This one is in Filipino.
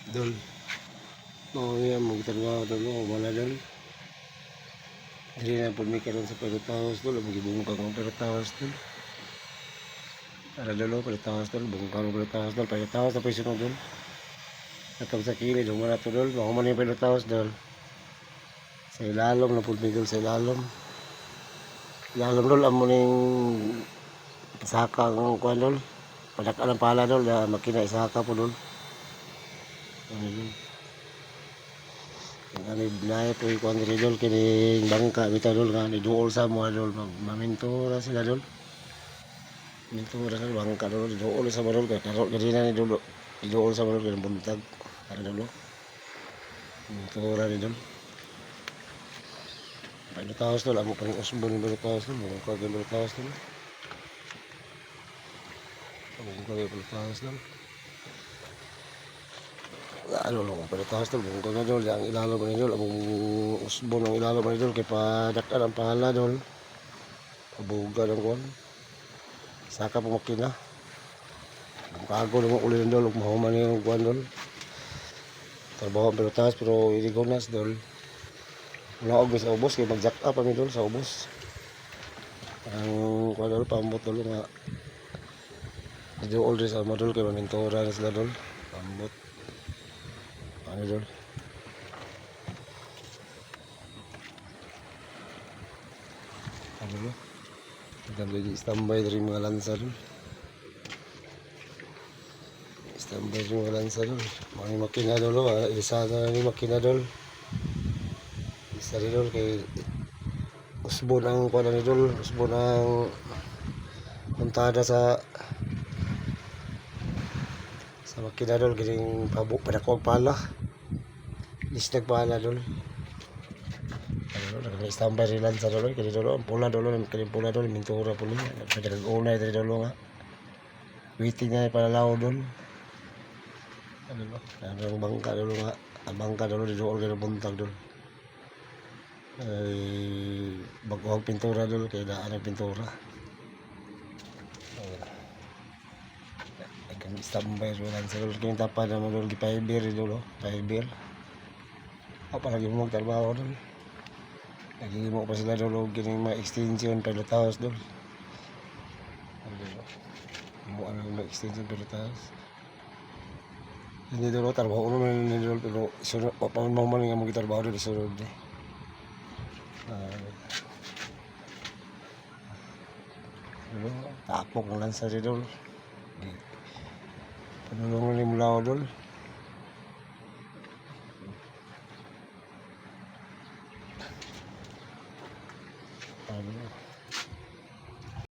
Dol. Oo yan, magtrabaho dol mo, wala dol. Dili na po may karoon sa Perutawas dol, magibungkag ang Perutawas dol. Para dol, Perutawas dol, bungkag ang Perutawas dol, Perutawas na po yung sunod dol. Natag sa kilid, humana to dol, makuman yung Perutawas dol. Sa ilalom na po may dol, sa ilalom. Ilalom dol, amo ning isaka ang kuhan dol. Padaka ng pala dol, makina isaka po dol. Ano dol. Ano binaya po yung kuhan dol, kining bangka, bita dol, nga ni duol sa mga dol, mamintura sila dol. Mintura dol, bangka dol, duol sa mga dol, kanina ni dol, duol sa mga dol, kanang buntag, ano dol, mintura ni dol. Perutawas dol, amo pang usbo ni Perutawas dol, bungkag yung Perutawas dol. Bungkag yung Perutawas dol. Ano lang ang Perutawas dol, bungkag na dol, ang ilalom ni dol, among usbo ng ilalom ni dol, kay padaktan ang pala dol. Pabuga ng kuhan. Saka po makina. Kago naman uli ng dol, mahuman na yung kuhan dol. Trabaho ang Perutawas, pero hindi gunas dol. Wala og sa ubos, kaya mag-jack up kami dol sa ubos. Ang kuhan dol, pambot dol nga. Medyo old rin sa mga dol, kaya mamintura na sila dol. Pambot. Ano dol? Ano dol? Standby rin mga lansa dol. Standby rin mga lansa dol. Mga makina dol, isa na ni makina dol. Isa rin dol, kay usbo ng kuhan ni dol, usbo ng puntada sa makina dol, gining padakog pala. Lisdag pala dol. Nag-standby rin lansa dol, kaya dol, ang pula dol, kaling pula dol, mintura po niya. Nag-unay rin dol nga. Waiting na palalaw dol. Ano ba? Ang bangka dol nga. Ang bangka dol, dol ka na buntag dol. Ay, bago ang pintura dol, kaya daan ang pintura. Nag-standby rin lansa dol. Kaya tapad naman dol, gipiber dol, fiber. Apa lagi mo magtrabaho dol. Lagi mo pa sila dol, gining mga extension, Perutawas dol. Mo ano na extension Perutawas. Hindi dolo trabaho naman ni dolo, pero sunod pa man nga magitrabaho dolo sunod ni. Dolo tapok ng lansa di dolo. Panulungan ni mula dolo. Ano